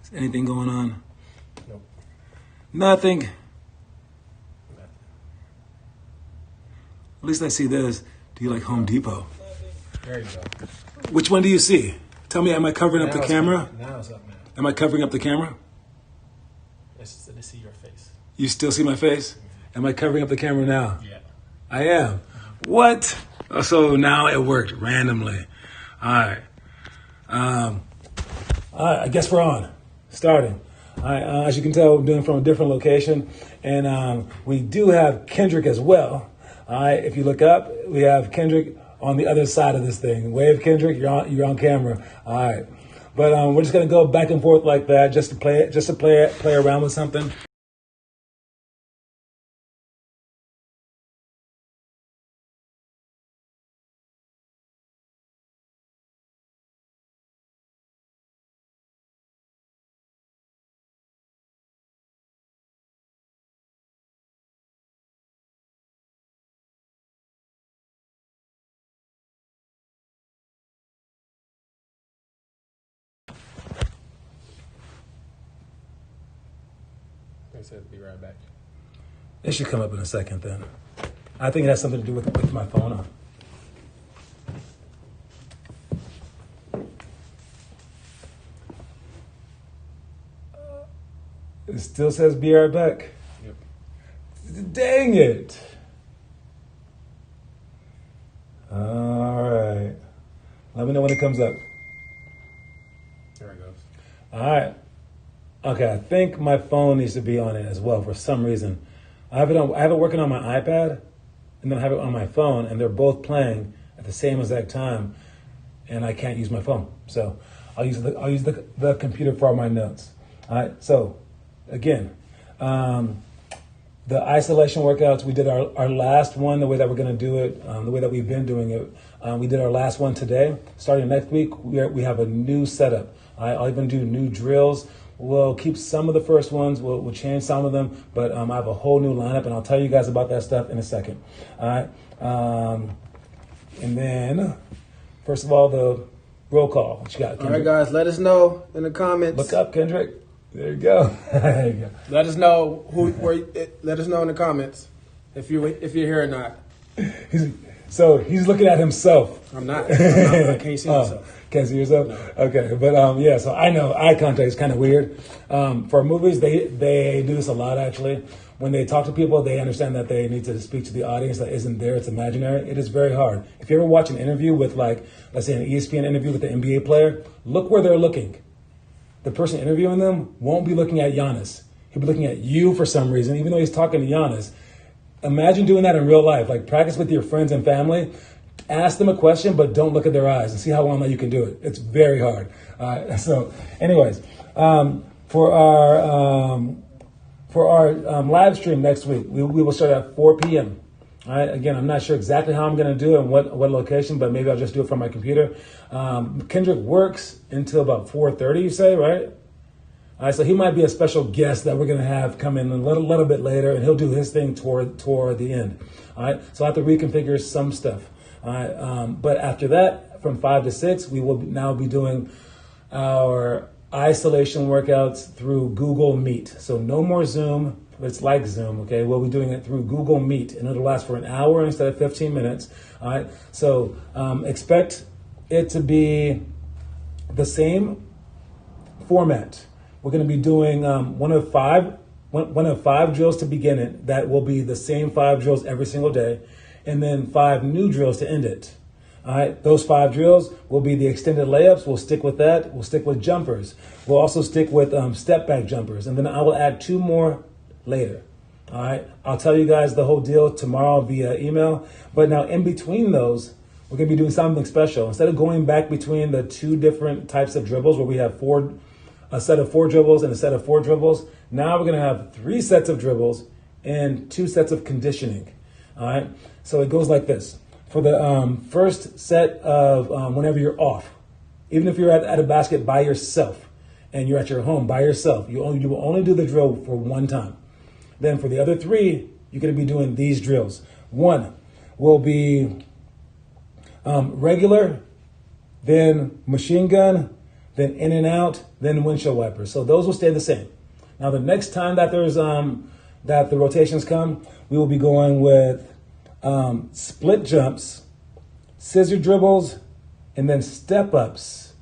Is anything going on? Nope. Nothing. At least I see this. Do you like Home Depot? There you go. Which one do you see? Tell me, am I covering up the camera? Now it's up, man. Am I covering up the camera? It's just to see your face. You still see my face? Am I covering up the camera now? Yeah. I am. What? Oh, so now it worked randomly. All right. All right, I guess we're on. Starting. All right, as you can tell, we're doing from a different location. And we do have Kendrick as well. All right, if you look up, we have Kendrick on the other side of this thing. Wave, Kendrick, you're on camera. All right. But we're just gonna go back and forth like that, just to play around with something. I said be right back. It should come up in a second then. I think it has something to do with my phone on. It still says be right back. Yep. Dang it. All right. Let me know when it comes up. There it goes. All right. Okay, I think my phone needs to be on it as well for some reason. I have it working on my iPad, and then I have it on my phone, and they're both playing at the same exact time, and I can't use my phone. So I'll use the computer for all my notes. All right. So again, the isolation workouts, we did our last one the way that we're going to do it, the way that we've been doing it. We did our last one today. Starting next week, we have a new setup. I'll even do new drills. We'll keep some of the first ones. We'll change some of them, but I have a whole new lineup, and I'll tell you guys about that stuff in a second. All right. And then, first of all, the roll call. What you got, Kendrick? All right, guys, let us know in the comments. Look up, Kendrick. There you go. There you go. Let us know let us know in the comments if you're here or not. He's looking at himself. I'm not. I can't see myself. Can't see yourself? No. Okay, but yeah, so I know eye contact is kind of weird. For movies, they do this a lot, actually. When they talk to people, they understand that they need to speak to the audience that isn't there. It's imaginary. It is very hard. If you ever watch an interview with, like, let's say an ESPN interview with an NBA player, look where they're looking. The person interviewing them won't be looking at Giannis. He'll be looking at you for some reason, even though he's talking to Giannis. Imagine doing that in real life. Like, practice with your friends and family. Ask them a question, but don't look at their eyes and see how long that you can do it. It's very hard. So anyways, for our live stream next week, we will start at 4 p.m. All right. Again, I'm not sure exactly how I'm going to do it and what location, but maybe I'll just do it from my computer. Kendrick works until about 4:30, you say, right? All right, so he might be a special guest that we're going to have come in a little bit later, and he'll do his thing toward the end. All right, so I have to reconfigure some stuff. All right, but after that, from 5 to 6, we will now be doing our isolation workouts through Google Meet. So no more Zoom. It's like Zoom, okay? We'll be doing it through Google Meet, and it'll last for an hour instead of 15 minutes. All right, so expect it to be the same format. We're going to be doing one of five drills to begin it. That will be the same 5 drills every single day, and then 5 new drills to end it. All right, those 5 drills will be the extended layups. We'll stick with that. We'll stick with jumpers. We'll also stick with step back jumpers, and then I will add 2 more later. All right, I'll tell you guys the whole deal tomorrow via email. But now in between those, we're going to be doing something special. Instead of going back between the 2 different types of dribbles where we have a set of 4 dribbles and a set of 4 dribbles, now we're going to have 3 sets of dribbles and 2 sets of conditioning. All right, so it goes like this. For the first set of whenever you're off, even if you're at a basket by yourself and you're at your home by yourself, you will only do the drill for 1 time. Then for the other 3, you're going to be doing these drills. 1 will be regular, then machine gun, then in and out, then windshield wipers. So those will stay the same. Now the next time that there's that the rotations come, we will be going with split jumps, scissor dribbles, and then step ups.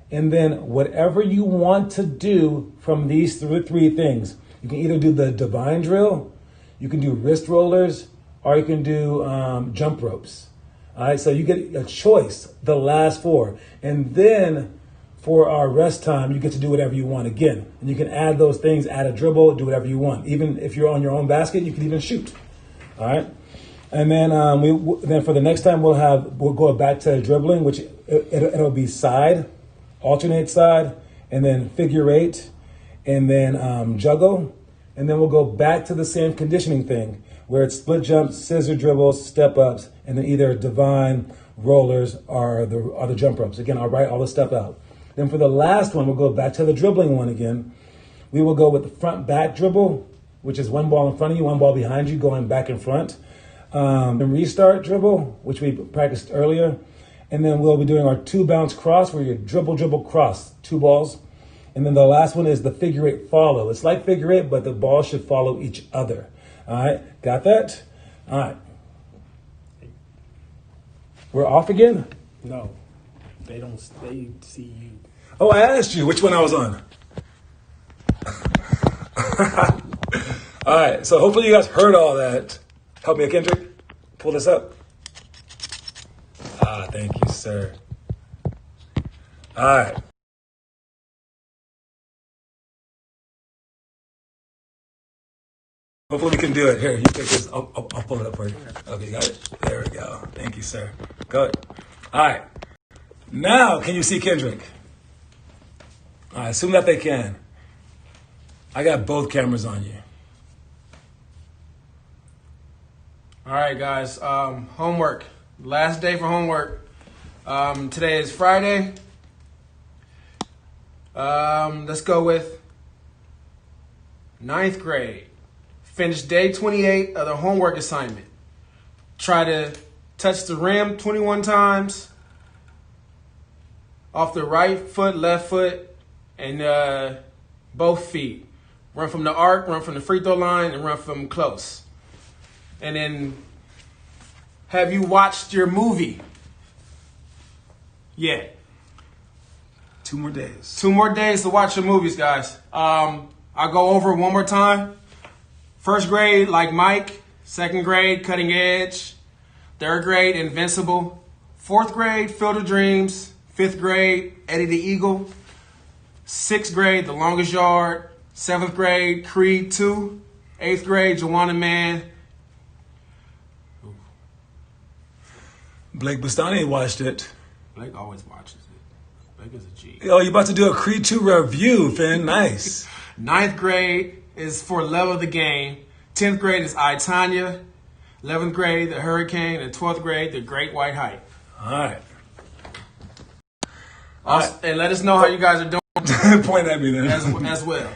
And then whatever you want to do from these three things. You can either do the divine drill, you can do wrist rollers, or you can do jump ropes. All right, so you get a choice, the last four. And then for our rest time, you get to do whatever you want again. And you can add those things, add a dribble, do whatever you want. Even if you're on your own basket, you can even shoot. All right. And then then for the next time, we'll go back to dribbling, which it'll be side, alternate side, and then figure eight, and then juggle. And then we'll go back to the same conditioning thing where it's split jumps, scissor dribbles, step ups, and then either divine, rollers, or the jump ropes. Again, I'll write all the stuff out. Then for the last one, we'll go back to the dribbling one again. We will go with the front back dribble, which is one ball in front of you, one ball behind you, going back and front. The restart dribble, which we practiced earlier. And then we'll be doing our two bounce cross where you dribble, cross, two balls. And then the last one is the figure eight follow. It's like figure eight, but the ball should follow each other. All right, got that? All right. We're off again? No, they don't. They see you. Oh, I asked you which one I was on. All right, so hopefully you guys heard all that. Help me, Kendrick. Pull this up. Thank you, sir. All right. Hopefully we can do it. Here, you take this. I'll pull it up for you. Okay, you got it? There we go. Thank you, sir. Good. All right. Now, can you see Kendrick? I assume that they can. I got both cameras on you. All right, guys. Homework. Last day for homework. Today is Friday. Let's go with 9th grade. Finish day 28 of the homework assignment. Try to touch the rim 21 times. Off the right foot, left foot, and both feet. Run from the arc, run from the free throw line, and run from close. And then, have you watched your movie yet? 2 more days. 2 more days to watch your movies, guys. I'll go over it one more time. 1st grade, like Mike. 2nd grade, Cutting Edge. 3rd grade, Invincible. 4th grade, Field of Dreams. 5th grade, Eddie the Eagle. 6th grade, The Longest Yard. 7th grade, Creed 2. 8th grade, Joanna Man. Blake Bustani watched it. Blake always watches it. Blake is a G. Oh, you about to do a Creed 2 review, Finn. Nice. 9th grade is for Love of the Game. 10th grade is I, Tanya. 11th grade, The Hurricane. And 12th grade, The Great White Hype. All right. And let us know how you guys are doing. Point at me then. as well.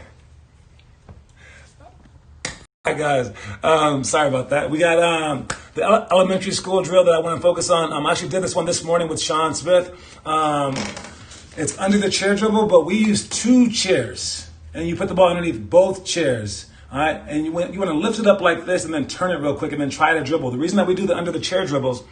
All right, guys. Sorry about that. We got the elementary school drill that I want to focus on. I actually did this one this morning with Sean Smith. It's under the chair dribble, but we use 2 chairs. And you put the ball underneath both chairs. All right, and you want to lift it up like this and then turn it real quick and then try to dribble. The reason that we do the under the chair dribbles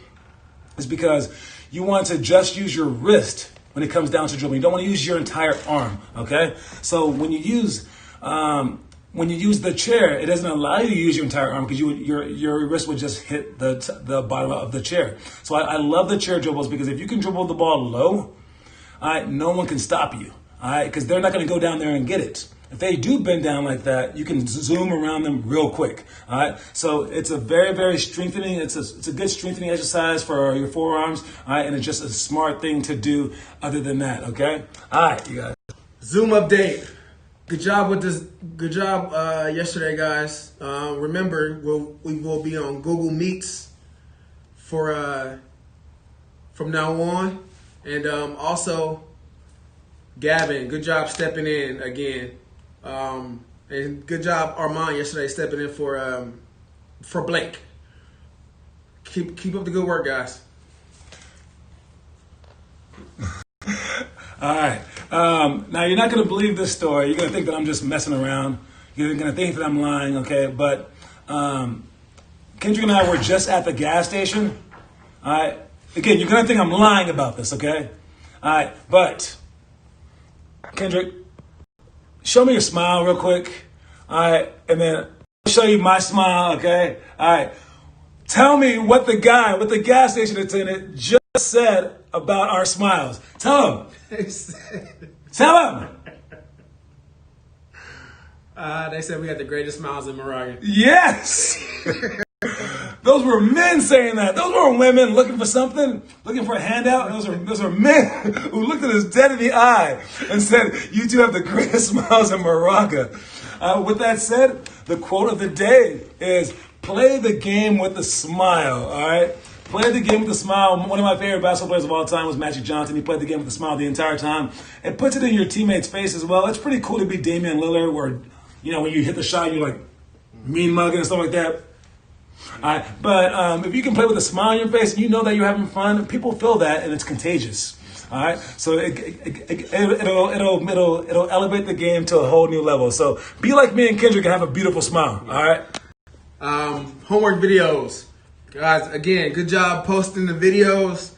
is because you want to just use your wrist when it comes down to dribbling. You don't want to use your entire arm, okay? So when you use the chair, it doesn't allow you to use your entire arm because your wrist would just hit the bottom of the chair. So I love the chair dribbles because if you can dribble the ball low, all right, no one can stop you, all right, because they're not going to go down there and get it. If they do bend down like that, you can zoom around them real quick. All right. So it's a very, very strengthening. It's a good strengthening exercise for your forearms. All right. And it's just a smart thing to do other than that. Okay. All right, you guys. Zoom update. Good job with this. Good job yesterday, guys. Remember, we will be on Google Meets for from now on. And also, Gavin, good job stepping in again. And good job, Armand, yesterday stepping in for Blake. Keep up the good work, guys. All right. Now, you're not going to believe this story. You're going to think that I'm just messing around. You're going to think that I'm lying, okay? But Kendrick and I were just at the gas station. All right? Again, you're going to think I'm lying about this, okay? All right, but Kendrick, show me your smile real quick. All right, and then I'll show you my smile, okay? All right. Tell me what the gas station attendant just said about our smiles. Tell him. Tell him. They said we had the greatest smiles in Moraga. Yes. Those were men saying that. Those weren't women looking for something, looking for a handout. Those are men who looked at us dead in the eye and said, "You two have the greatest smiles in Moraga." With that said, the quote of the day is, "Play the game with a smile." All right. Play the game with a smile. One of my favorite basketball players of all time was Magic Johnson. He played the game with a smile the entire time. It puts it in your teammate's face as well. It's pretty cool to be Damian Lillard, where, you know, when you hit the shot, you're like mean mugging and stuff like that. All right. But if you can play with a smile on your face and you know that you're having fun, people feel that, and it's contagious. All right. So it'll elevate the game to a whole new level. So be like me and Kendrick and have a beautiful smile. All right. Homework videos. Guys, again, good job posting the videos.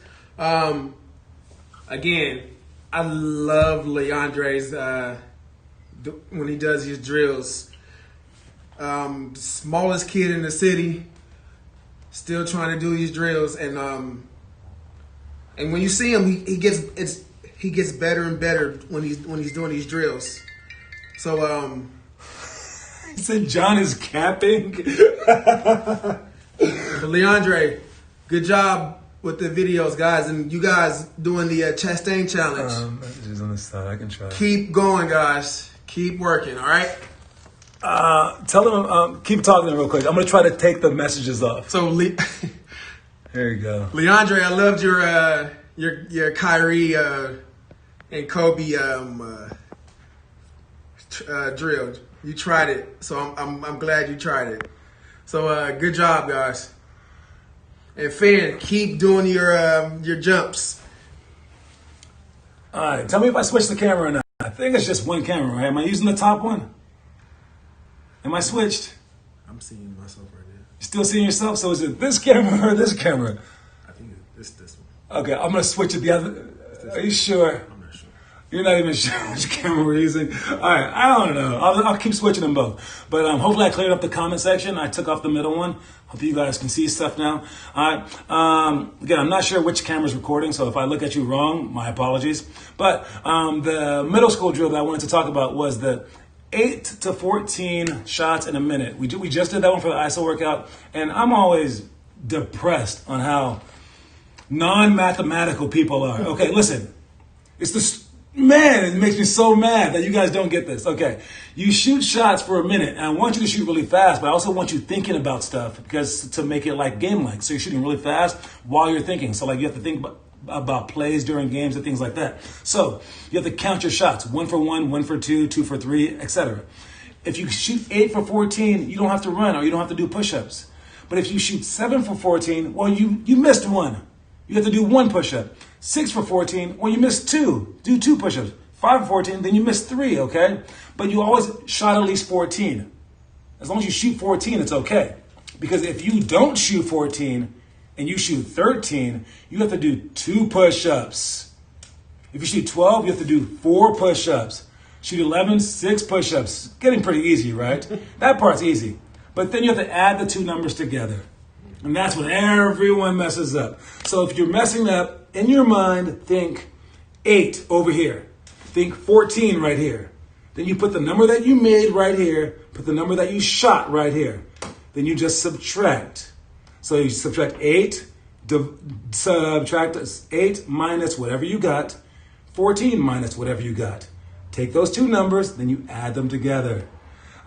Again, I love Leandre's when he does his drills. Smallest kid in the city, still trying to do these drills, and when you see him, he gets better and better when he's doing these drills. So He said John is capping. But Leandre, good job with the videos, guys, and you guys doing the Chastain challenge. Messages on the side. I can try. Keep going, guys. Keep working. All right. Tell them. Keep talking to them real quick. I'm gonna try to take the messages off. So, Here you go. Leandre, I loved your Kyrie and Kobe drill. You tried it, so I'm glad you tried it. So good job, guys. And Finn, keep doing your jumps. All right. Tell me if I switch the camera or not. I think it's just one camera, right? Am I using the top one? Am I switched? I'm seeing myself right there. You still seeing yourself? So is it this camera or this camera? I think it's this one. Okay, I'm gonna switch it the other. Are you sure? I'm not sure. You're not even sure which camera we're using. All right, I don't know. I'll keep switching them both. But hopefully I cleared up the comment section. I took off the middle one. Hope you guys can see stuff now. All right. Again, I'm not sure which camera's recording, so if I look at you wrong, my apologies. But the middle school drill that I wanted to talk about was the 8 to 14 shots in a minute. We just did that one for the ISO workout, and I'm always depressed on how non-mathematical people are. Okay, listen. It's this. Man, it makes me so mad that you guys don't get this. Okay, you shoot shots for a minute, and I want you to shoot really fast, but I also want you thinking about stuff because to make it like game-like. So you're shooting really fast while you're thinking. So like you have to think about plays during games and things like that. So you have to count your shots: 1 for 1, 1 for 2, 2 for 3, etc. If you shoot 8 for 14, you don't have to run or you don't have to do push-ups. But if you shoot 7 for 14, well, you missed one. You have to do 1 push-up. 6 for 14, well, you missed 2. Do 2 push-ups. 5 for 14, then you missed 3, okay? But you always shot at least 14. As long as you shoot 14, it's okay. Because if you don't shoot 14 and you shoot 13, you have to do 2 push-ups. If you shoot 12, you have to do 4 push-ups. Shoot 11, 6 push-ups. Getting pretty easy, right? That part's easy. But then you have to add the 2 numbers together. And that's when everyone messes up. So if you're messing up, in your mind, think 8 over here. Think 14 right here. Then you put the number that you made right here, put the number that you shot right here. Then you just subtract. So you subtract 8, subtract 8 minus whatever you got, 14 minus whatever you got. Take those 2 numbers, then you add them together.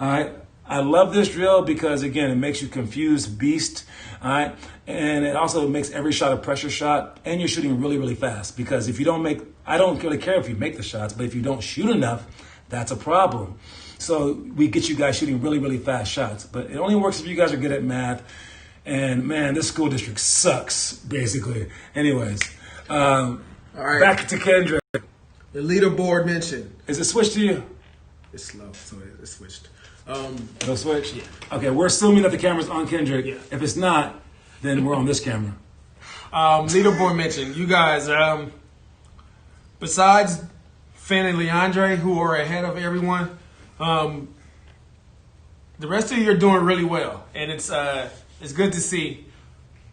All right? I love this drill because, again, it makes you confused beast, all right? And it also makes every shot a pressure shot, and you're shooting really, really fast because if you don't make, I don't really care if you make the shots, but if you don't shoot enough, that's a problem. So we get you guys shooting really, really fast shots, but it only works if you guys are good at math. And, man, this school district sucks, basically. Anyways, All right. Back to Kendrick. The leaderboard mention. Is it switched to you? It's slow, so it switched. It'll switch? Yeah. Okay, we're assuming that the camera's on Kendrick. Yeah. If it's not, then we're on this camera. Leaderboard mention. You guys, besides Finn and Leandre, who are ahead of everyone, the rest of you are doing really well, and it's good to see.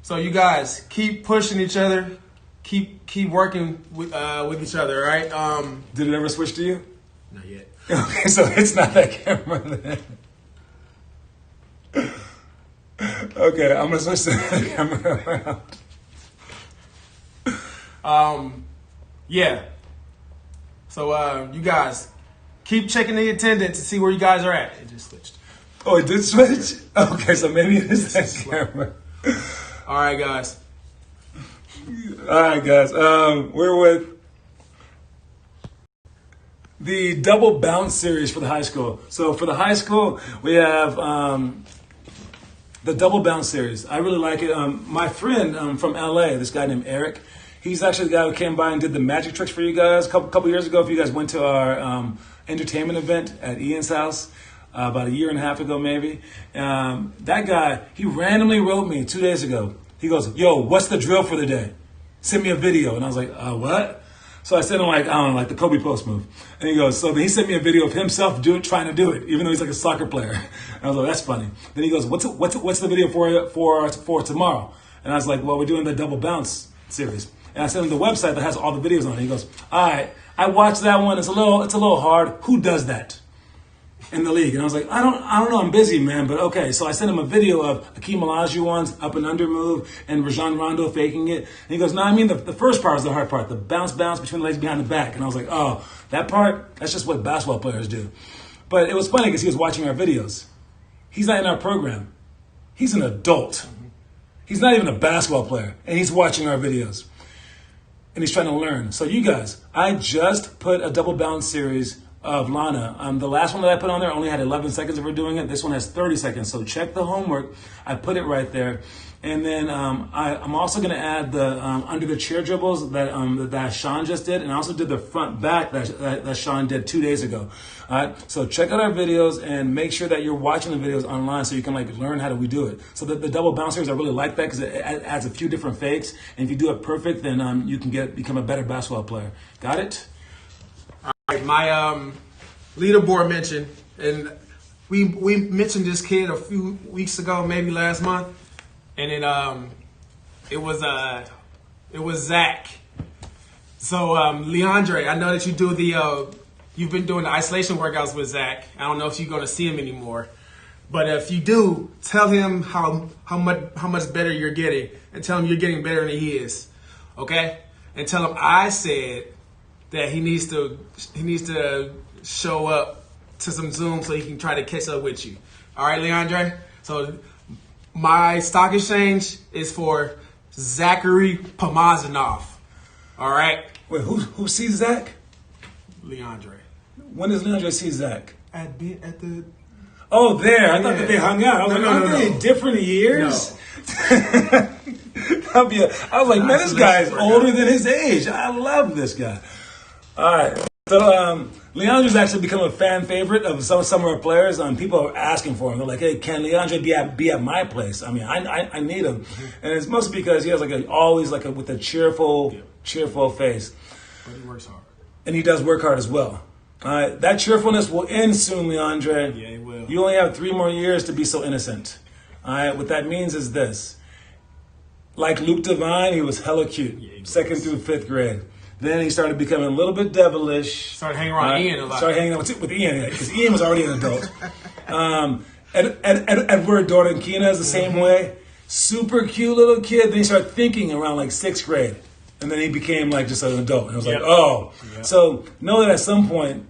So you guys keep pushing each other, keep working with each other. All right. Did it ever switch to you? Not yet. Okay, so it's not that camera then. Okay, I'm gonna switch to the camera around. Yeah. So you guys keep checking the attendance to see where you guys are at. It just switched. Oh, it did switch? Okay, so maybe it is that camera. All right, guys. We're with the double bounce series for the high school. So for the high school, we have the double bounce series. I really like it. My friend from LA, this guy named Eric, he's actually the guy who came by and did the magic tricks for you guys a couple years ago. If you guys went to our entertainment event at Ian's house about a year and a half ago, maybe. That guy, he randomly wrote me 2 days ago. He goes, "Yo, what's the drill for the day? Send me a video." And I was like, what? So I sent him like the Kobe post move. And he goes, so he sent me a video of himself trying to do it, even though he's like a soccer player. And I was like, that's funny. Then he goes, what's the video for tomorrow? And I was like, well, we're doing the double bounce series. And I sent him the website that has all the videos on it. He goes, all right, I watched that one. It's a little hard. Who does that in the league? And I was like, I don't know. I'm busy, man. But okay. So I sent him a video of Hakeem Olajuwon's up and under move and Rajon Rondo faking it. And he goes, no, I mean, the first part is the hard part. The bounce between the legs behind the back. And I was like, oh, that part, that's just what basketball players do. But it was funny because he was watching our videos. He's not in our program. He's an adult. He's not even a basketball player. And he's watching our videos. And he's trying to learn. So you guys, I just put a double bounce series of Lana. The last one that I put on there only had 11 seconds of her doing it. This one has 30 seconds. So check the homework. I put it right there. And then I'm also going to add the under the chair dribbles that Sean just did. And I also did the front back that Sean did 2 days ago. All right. So check out our videos and make sure that you're watching the videos online so you can learn how we do it. So the double bouncers, I really like that because it adds a few different fakes. And if you do it perfect, then you can become a better basketball player. Got it? My leaderboard mention, and we mentioned this kid a few weeks ago, maybe last month, and it was Zach. So Leandre, I know that you've been doing the isolation workouts with Zach. I don't know if you're going to see him anymore, but if you do, tell him how much better you're getting, and tell him you're getting better than he is, okay? And tell him I said that he needs to show up to some Zoom so he can try to catch up with you. All right, Leandre? So my stock exchange is for Zachary Pomazanov. All right? Wait, who sees Zach? Leandre. When does Leandre see Zach? At the... Oh, there. I thought that they hung out. I was aren't they different years? No. I was like, man, this guy is older than his age. I love this guy. All right. So Leandre's actually become a fan favorite of some of our players. People are asking for him. They're like, hey, can Leandre be at my place? I mean, I need him. And it's mostly because he has always with a cheerful face. But he works hard. And he does work hard as well. All right. That cheerfulness will end soon, Leandre. Yeah, it will. You only have 3 more years to be so innocent. All right. What that means is this. Like Luke Devine, he was hella cute. Yeah, 2nd through 5th grade. Then he started becoming a little bit devilish. Started hanging around Ian a lot. Started hanging out with Ian, because Ian was already an adult. Edward Dordan Kina is the same way. Super cute little kid. Then he started thinking around 6th grade. And then he became just an adult. And I was like, oh. Yep. So know that at some point,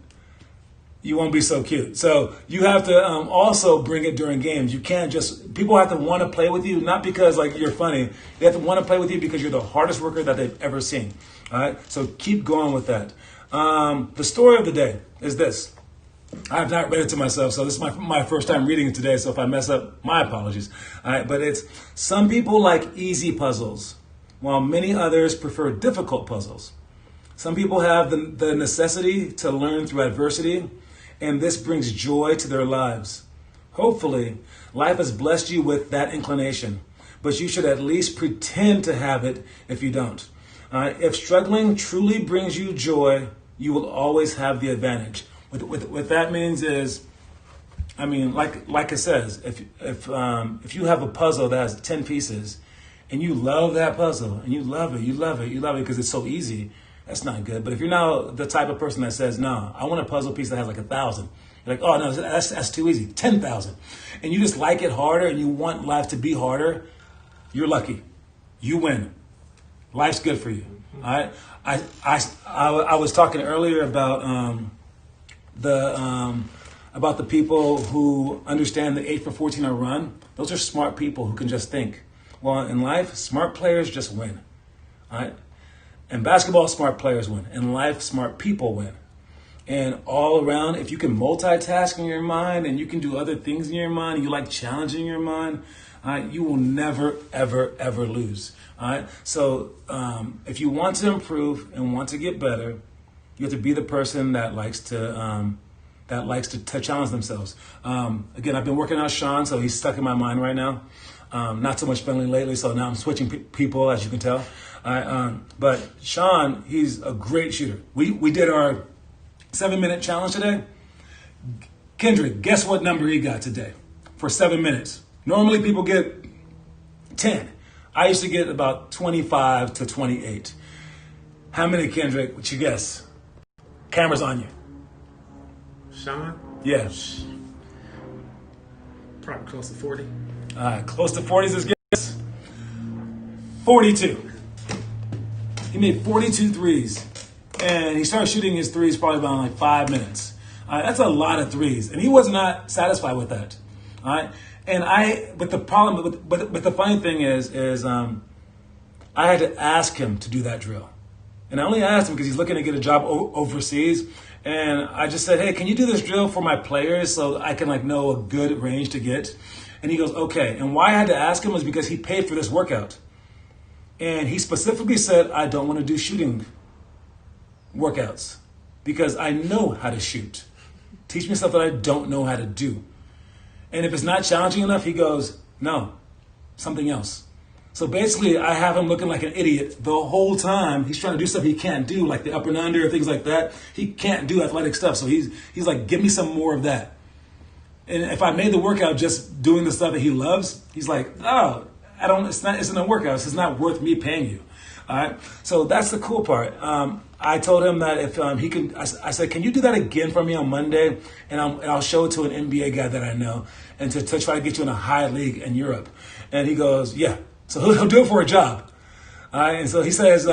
you won't be so cute. So you have to also bring it during games. You can't people have to want to play with you, not because you're funny. They have to want to play with you because you're the hardest worker that they've ever seen. All right. So keep going with that. The story of the day is this. I have not read it to myself, so this is my first time reading it today. So if I mess up, my apologies. All right. But it's some people like easy puzzles, while many others prefer difficult puzzles. Some people have the necessity to learn through adversity, and this brings joy to their lives. Hopefully, life has blessed you with that inclination, but you should at least pretend to have it if you don't. If struggling truly brings you joy, you will always have the advantage. What that means is, I mean, like it says, if you have a puzzle that has 10 pieces, and you love that puzzle, and you love it because it's so easy, that's not good. But if you're now the type of person that says, no, I want a puzzle piece that has like 1,000. You're like, oh no, that's too easy. 10,000. And you just like it harder and you want life to be harder, you're lucky. You win. Life's good for you. All right. I was talking earlier about the people who understand the 8 for 14 or run. Those are smart people who can just think. Well, in life, smart players just win. All right. In basketball, smart players win. In life, smart people win. And all around, if you can multitask in your mind and you can do other things in your mind, and you like challenging your mind, you will never, ever, ever lose. All right. So if you want to improve and want to get better, you have to be the person that likes to challenge themselves. Again, I've been working on Sean, so he's stuck in my mind right now. Not so much friendly lately, so now I'm switching people, as you can tell. But Sean, he's a great shooter. We did our 7-minute challenge today. Kendrick, guess what number he got today for 7 minutes? Normally people get 10. I used to get about 25 to 28. How many, Kendrick? What you guess? Camera's on you. Sean? Yeah. Probably close to 40. Close to 40 is his guess. 42. He made 42 threes. And he started shooting his threes probably about like 5 minutes. That's a lot of threes. And he was not satisfied with that. All right. But the funny thing is I had to ask him to do that drill. And I only asked him because he's looking to get a job overseas. And I just said, hey, can you do this drill for my players so I can know a good range to get? And he goes, okay. And why I had to ask him was because he paid for this workout. And he specifically said, I don't want to do shooting workouts because I know how to shoot. Teach me stuff that I don't know how to do. And if it's not challenging enough, he goes, no, something else. So basically, I have him looking like an idiot the whole time. He's trying to do stuff he can't do, like the up and under, things like that. He can't do athletic stuff. So he's like, give me some more of that. And if I made the workout just doing the stuff that he loves, he's like, oh, it's not a workout. It's not worth me paying you. All right. So that's the cool part. I told him that if he can, I said, can you do that again for me on Monday? And I'll show it to an NBA guy that I know and to try to get you in a high league in Europe. And he goes, yeah. So he'll do it for a job. And so he says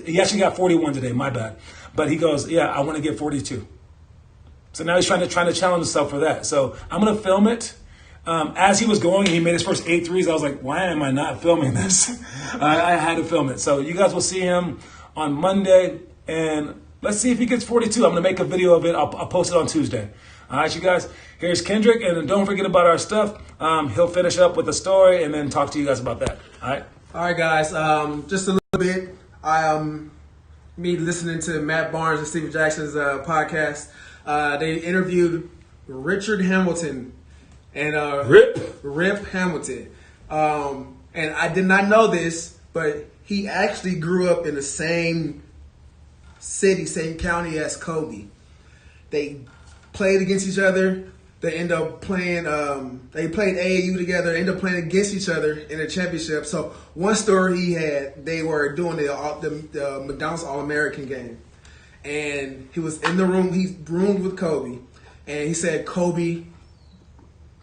he actually got 41 today. My bad. But he goes, yeah, I want to get 42. So now he's trying to challenge himself for that. So I'm going to film it. As he was going, he made his first 8 threes. I was like, why am I not filming this? I had to film it. So you guys will see him on Monday. And let's see if he gets 42. I'm going to make a video of it. I'll post it on Tuesday. All right, you guys. Here's Kendrick. And don't forget about our stuff. He'll finish up with the story and then talk to you guys about that. All right. All right, guys. Just a little bit. Me listening to Matt Barnes and Stephen Jackson's podcast. They interviewed Richard Hamilton and Rip Hamilton. And I did not know this, but he actually grew up in the same city, same county as Kobe. They played against each other. They end up playing. They played AAU together. End up playing against each other in a championship. So one story he had, they were doing the McDonald's All-American game, and he was in the room. He roomed with Kobe, and he said Kobe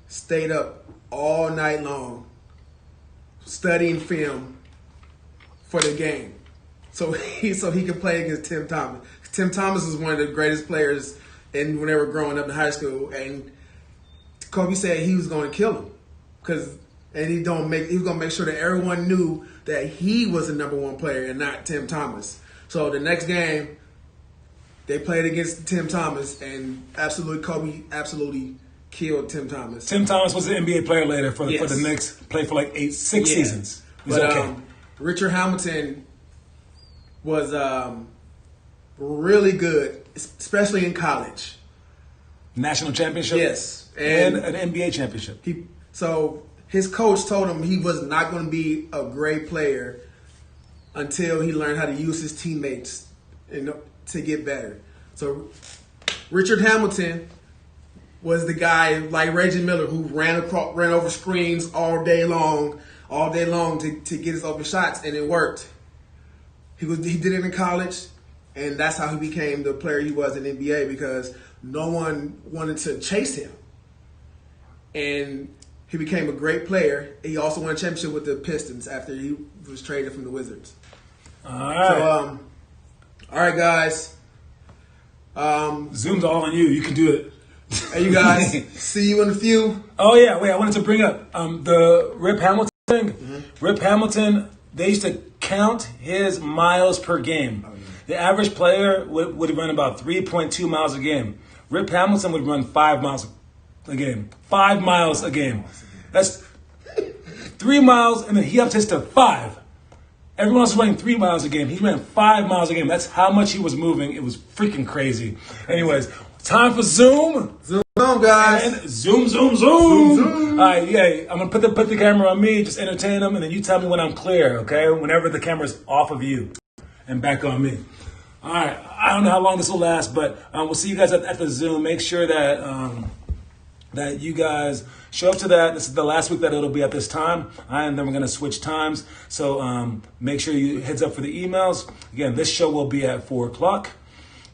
stayed up all night long studying film for the game, so he could play against Tim Thomas. Tim Thomas was one of the greatest players when they were growing up in high school, and Kobe said he was going to kill him he was going to make sure that everyone knew that he was the number one player and not Tim Thomas. So the next game, they played against Tim Thomas, and Kobe absolutely killed Tim Thomas. Tim Thomas was an NBA player later for the Knicks. Played for like 6 seasons. He's okay. Richard Hamilton was really good, especially in college. National championship? Yes. And an NBA championship. So his coach told him he was not going to be a great player until he learned how to use his teammates to get better. So Richard Hamilton was the guy like Reggie Miller who ran over screens all day long to get his open shots, and it worked. He did it in college, and that's how he became the player he was in the NBA because no one wanted to chase him. And he became a great player. He also won a championship with the Pistons after he was traded from the Wizards. All right. So, all right, guys. Zoom's all on you. You can do it. Hey, you guys. See you in a few. Oh, yeah. Wait, I wanted to bring up the Rip Hamilton thing. Mm-hmm. Rip Hamilton, they used to count his miles per game. Oh, yeah. The average player would run about 3.2 miles a game. Rip Hamilton would run 5 miles a game. 5 miles a game. That's 3 miles, and then he upped his to 5. Everyone else was running 3 miles a game. He ran 5 miles a game. That's how much he was moving. It was freaking crazy. Anyways, time for Zoom. Zoom, guys. And zoom, zoom, zoom. Zoom. All right, yeah. I'm gonna put the camera on me. Just entertain them, and then you tell me when I'm clear. Okay? Whenever the camera's off of you, and back on me. All right. I don't know how long this will last, but we'll see you guys at the Zoom. Make sure that that you guys show up to that. This is the last week that it'll be at this time, and then we're going to switch times. So make sure you heads up for the emails. Again, this show will be at 4 o'clock,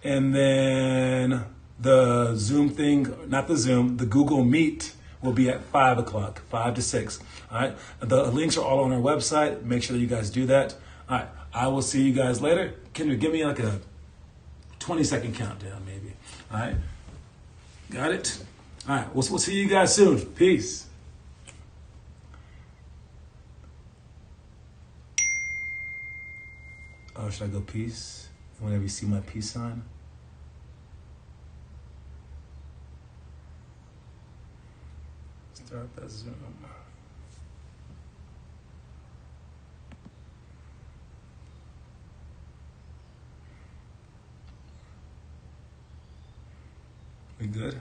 and then the Zoom thing, not the Zoom, the Google Meet will be at 5 o'clock, 5 to 6. All right. The links are all on our website. Make sure that you guys do that. All right. I will see you guys later. Can you give me like a 20-second countdown, maybe? All right. Got it? All right. We'll see you guys soon. Peace. Oh, should I go peace? Whenever you see my peace sign? Start that Zoom. We good?